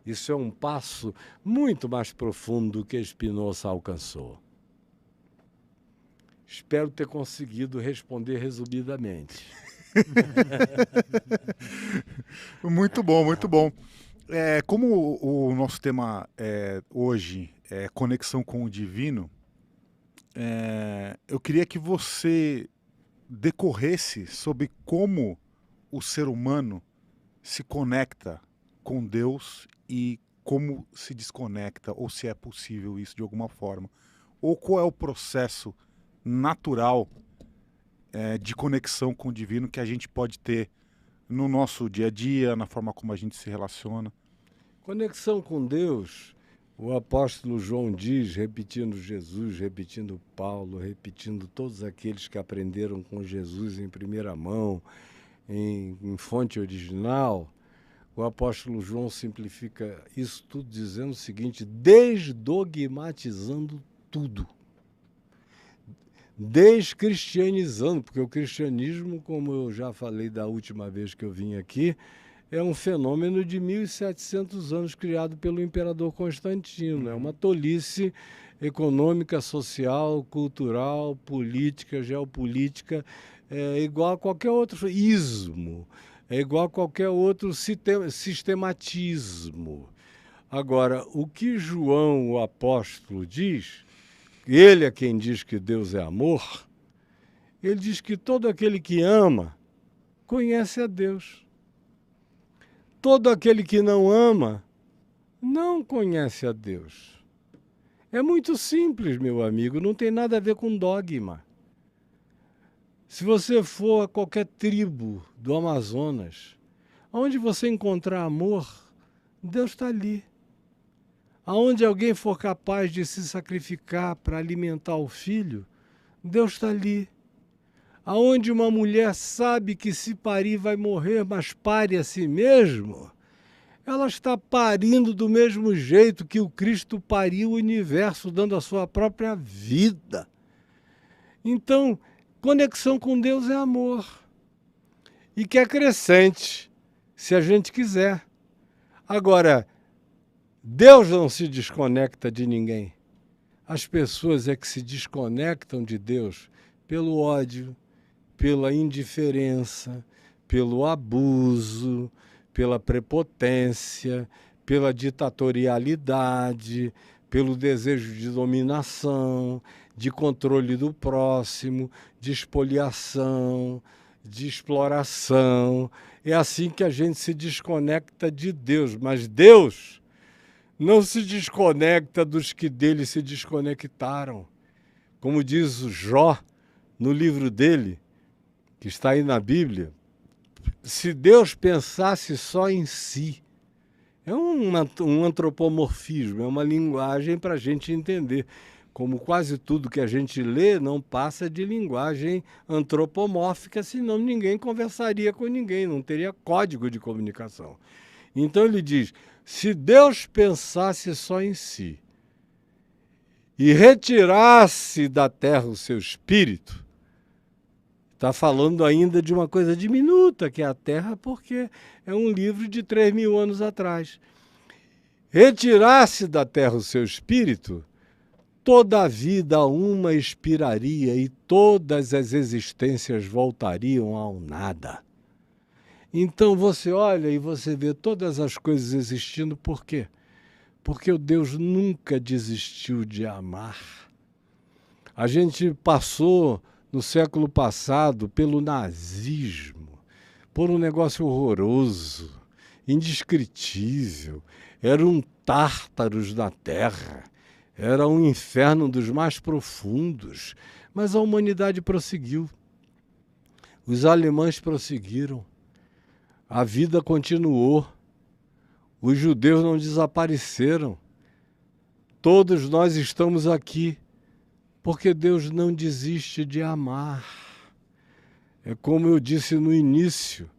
Isso é um passo muito mais profundo do que Spinoza alcançou. Espero ter conseguido responder resumidamente. Muito bom, muito bom. Como o nosso tema hoje é conexão com o divino, eu queria que você decorresse sobre como o ser humano se conecta com Deus e como se desconecta, ou se é possível isso de alguma forma. Ou qual é o processo natural de conexão com o divino que a gente pode ter no nosso dia a dia, na forma como a gente se relaciona. Conexão com Deus, o apóstolo João diz, repetindo Jesus, repetindo Paulo, repetindo todos aqueles que aprenderam com Jesus em primeira mão, em fonte original, o apóstolo João simplifica isso tudo dizendo o seguinte: desdogmatizando tudo. Descristianizando, porque o cristianismo, como eu já falei da última vez que eu vim aqui, é um fenômeno de 1700 anos criado pelo imperador Constantino. É uma tolice econômica, social, cultural, política, geopolítica, igual a qualquer outro ismo, é igual a qualquer outro sistematismo. Agora, o que João, o apóstolo, diz, ele é quem diz que Deus é amor, ele diz que todo aquele que ama conhece a Deus. Todo aquele que não ama não conhece a Deus. É muito simples, meu amigo, não tem nada a ver com dogma. Se você for a qualquer tribo do Amazonas, onde você encontrar amor, Deus está ali. Aonde alguém for capaz de se sacrificar para alimentar o filho, Deus está ali. Aonde uma mulher sabe que se parir vai morrer, mas pare a si mesmo, ela está parindo do mesmo jeito que o Cristo pariu o universo, dando a sua própria vida. Então, conexão com Deus é amor. E que é crescente, se a gente quiser. Agora, Deus não se desconecta de ninguém. As pessoas é que se desconectam de Deus pelo ódio, pela indiferença, pelo abuso, pela prepotência, pela ditatorialidade, pelo desejo de dominação, de controle do próximo, de espoliação, de exploração. É assim que a gente se desconecta de Deus. Mas Deus não se desconecta dos que dele se desconectaram. Como diz o Jó no livro dele, que está aí na Bíblia, se Deus pensasse só em si, é um antropomorfismo, é uma linguagem para a gente entender. Como quase tudo que a gente lê não passa de linguagem antropomórfica, senão ninguém conversaria com ninguém, não teria código de comunicação. Então ele diz, se Deus pensasse só em si e retirasse da terra o seu espírito, está falando ainda de uma coisa diminuta, que é a Terra, porque é um livro de 3.000 anos atrás. Retirasse da Terra o seu espírito, toda a vida uma expiraria e todas as existências voltariam ao nada. Então você olha e você vê todas as coisas existindo, por quê? Porque o Deus nunca desistiu de amar. A gente passou no século passado pelo nazismo, por um negócio horroroso, indescritível. Eram tártaros na terra, era um inferno dos mais profundos. Mas a humanidade prosseguiu. Os alemães prosseguiram. A vida continuou. Os judeus não desapareceram. Todos nós estamos aqui. Porque Deus não desiste de amar. É como eu disse no início,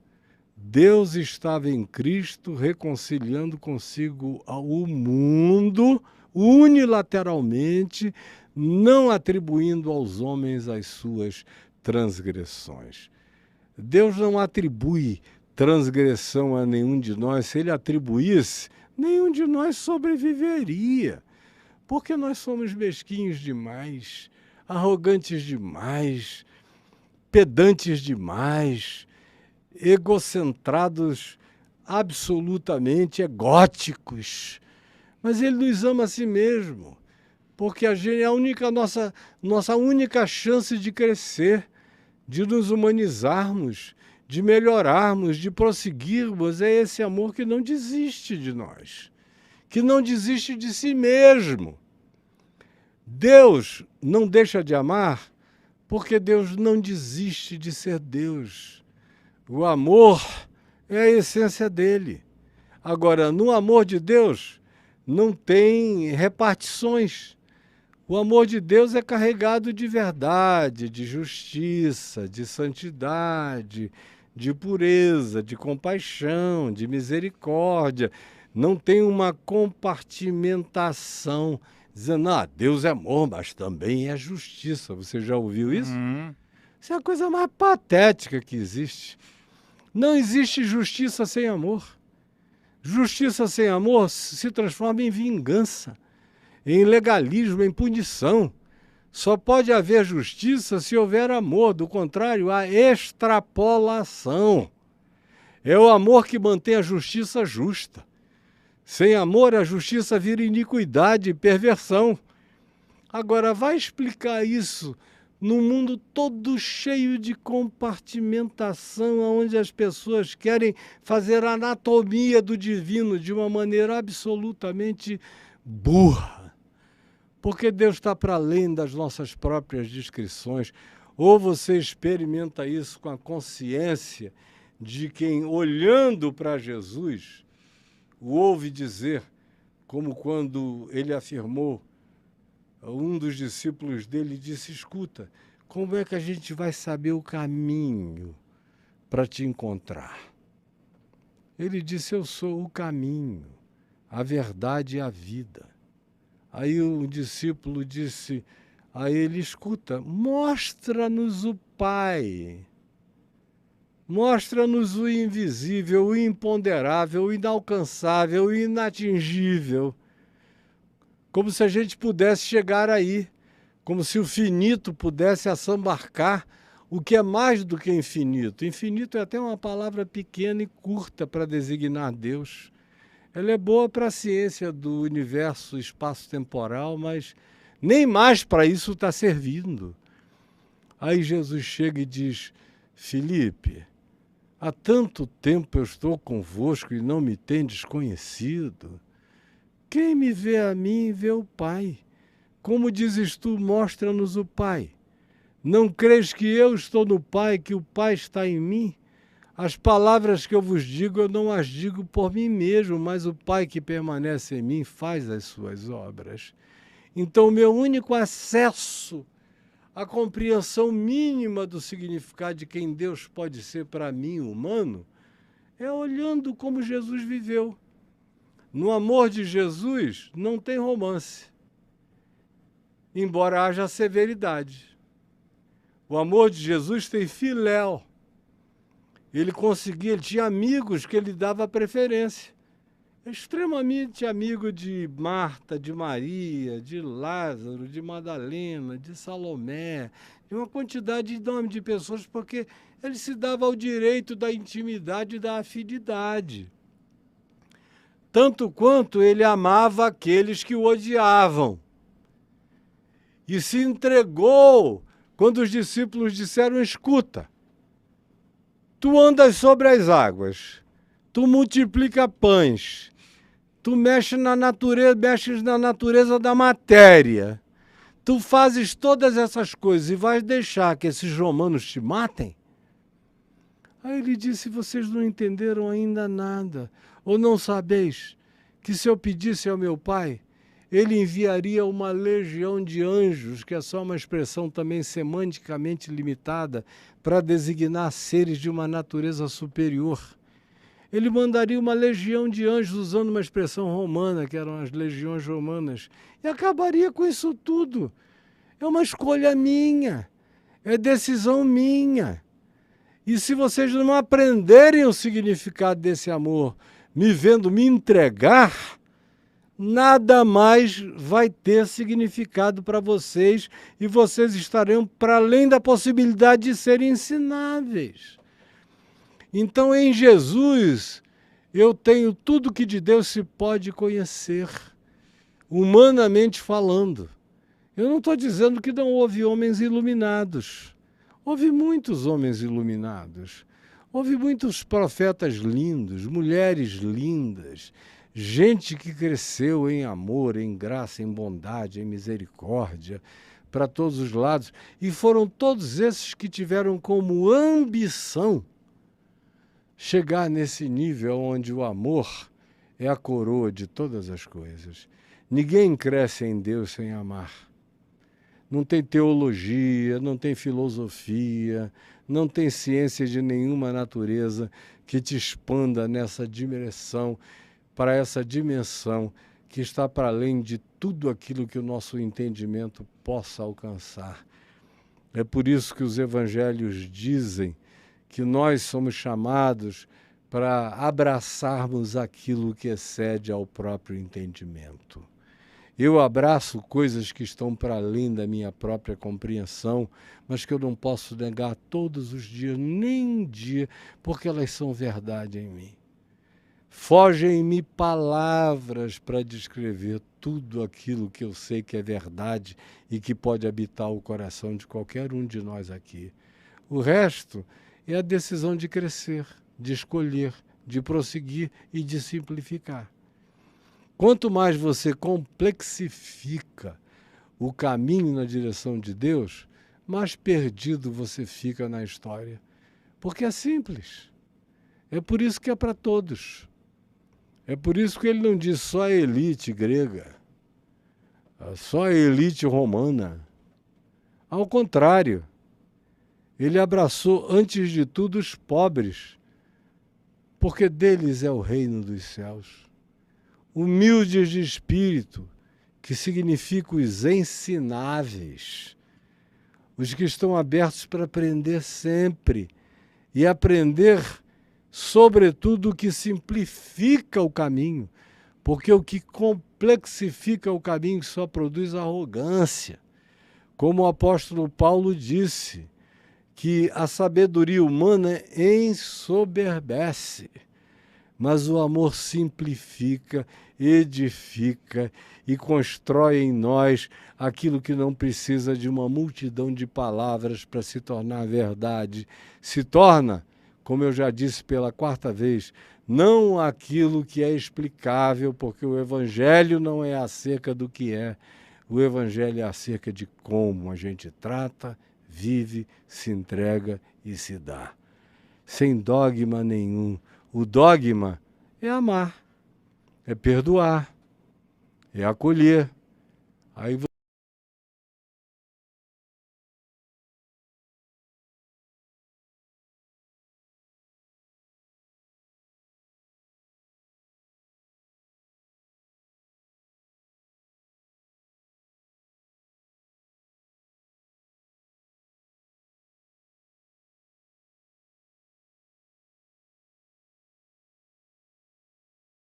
Deus estava em Cristo reconciliando consigo o mundo unilateralmente, não atribuindo aos homens as suas transgressões. Deus não atribui transgressão a nenhum de nós. Se ele atribuísse, nenhum de nós sobreviveria, porque nós somos mesquinhos demais, arrogantes demais, pedantes demais, egocentrados, absolutamente egóticos. Mas ele nos ama a si mesmo, porque a gente é a nossa única chance de crescer, de nos humanizarmos, de melhorarmos, de prosseguirmos. É esse amor que não desiste de nós, que não desiste de si mesmo. Deus não deixa de amar porque Deus não desiste de ser Deus. O amor é a essência dele. Agora, no amor de Deus, não tem repartições. O amor de Deus é carregado de verdade, de justiça, de santidade, de pureza, de compaixão, de misericórdia. Não tem uma compartimentação dizendo, Deus é amor, mas também é justiça. Você já ouviu isso? Isso é a coisa mais patética que existe. Não existe justiça sem amor. Justiça sem amor se transforma em vingança, em legalismo, em punição. Só pode haver justiça se houver amor. Do contrário, há extrapolação. É o amor que mantém a justiça justa. Sem amor, a justiça vira iniquidade e perversão. Agora, vai explicar isso num mundo todo cheio de compartimentação, onde as pessoas querem fazer a anatomia do divino de uma maneira absolutamente burra. Porque Deus está para além das nossas próprias descrições. Ou você experimenta isso com a consciência de quem, olhando para Jesus, o ouve dizer, como quando ele afirmou, um dos discípulos dele disse, escuta, como é que a gente vai saber o caminho para te encontrar? Ele disse, eu sou o caminho, a verdade e a vida. Aí o discípulo disse a ele, escuta, mostra-nos o Pai. Mostra-nos o invisível, o imponderável, o inalcançável, o inatingível. Como se a gente pudesse chegar aí, como se o finito pudesse assambarcar o que é mais do que infinito. Infinito é até uma palavra pequena e curta para designar Deus. Ela é boa para a ciência do universo espaço-temporal, mas nem mais para isso está servindo. Aí Jesus chega e diz, Filipe, há tanto tempo eu estou convosco e não me tendes conhecido. Quem me vê a mim, vê o Pai. Como dizes tu, mostra-nos o Pai. Não crês que eu estou no Pai, que o Pai está em mim? As palavras que eu vos digo, eu não as digo por mim mesmo, mas o Pai que permanece em mim faz as suas obras. Então, o meu único acesso à compreensão mínima do significado de quem Deus pode ser para mim, humano, é olhando como Jesus viveu. No amor de Jesus não tem romance, embora haja severidade. O amor de Jesus tem filéu. Ele tinha amigos que ele dava preferência. Extremamente amigo de Marta, de Maria, de Lázaro, de Madalena, de Salomé, de uma quantidade enorme de pessoas, porque ele se dava ao direito da intimidade e da afinidade. Tanto quanto ele amava aqueles que o odiavam. E se entregou quando os discípulos disseram, escuta, tu andas sobre as águas, tu multiplica pães, tu mexes na natureza da matéria, tu fazes todas essas coisas e vais deixar que esses romanos te matem? Aí ele disse, vocês não entenderam ainda nada, ou não sabeis que se eu pedisse ao meu Pai, ele enviaria uma legião de anjos, que é só uma expressão também semanticamente limitada, para designar seres de uma natureza superior. Ele mandaria uma legião de anjos, usando uma expressão romana, que eram as legiões romanas, e acabaria com isso tudo. É uma escolha minha, é decisão minha. E se vocês não aprenderem o significado desse amor, me vendo me entregar, nada mais vai ter significado para vocês e vocês estarão para além da possibilidade de serem ensináveis. Então, em Jesus, eu tenho tudo que de Deus se pode conhecer, humanamente falando. Eu não estou dizendo que não houve homens iluminados. Houve muitos homens iluminados. Houve muitos profetas lindos, mulheres lindas, gente que cresceu em amor, em graça, em bondade, em misericórdia, para todos os lados. E foram todos esses que tiveram como ambição chegar nesse nível onde o amor é a coroa de todas as coisas. Ninguém cresce em Deus sem amar. Não tem teologia, não tem filosofia, não tem ciência de nenhuma natureza que te expanda nessa direção, para essa dimensão que está para além de tudo aquilo que o nosso entendimento possa alcançar. É por isso que os evangelhos dizem que nós somos chamados para abraçarmos aquilo que excede ao próprio entendimento. Eu abraço coisas que estão para além da minha própria compreensão, mas que eu não posso negar todos os dias, nem um dia, porque elas são verdade em mim. Fogem-me palavras para descrever tudo aquilo que eu sei que é verdade e que pode habitar o coração de qualquer um de nós aqui. O resto é a decisão de crescer, de escolher, de prosseguir e de simplificar. Quanto mais você complexifica o caminho na direção de Deus, mais perdido você fica na história. Porque é simples. É por isso que é para todos. É por isso que ele não diz só a elite grega, só a elite romana. Ao contrário, ele abraçou antes de tudo os pobres, porque deles é o reino dos céus. Humildes de espírito, que significa os ensináveis, os que estão abertos para aprender sempre e aprender, sobretudo, o que simplifica o caminho, porque o que complexifica o caminho só produz arrogância. Como o apóstolo Paulo disse, que a sabedoria humana ensoberbece, mas o amor simplifica, edifica e constrói em nós aquilo que não precisa de uma multidão de palavras para se tornar verdade. Se torna, como eu já disse pela 4ª vez, não aquilo que é explicável, porque o Evangelho não é acerca do que é, o Evangelho é acerca de como a gente trata, vive, se entrega e se dá. Sem dogma nenhum. O dogma é amar, é perdoar, é acolher. Aí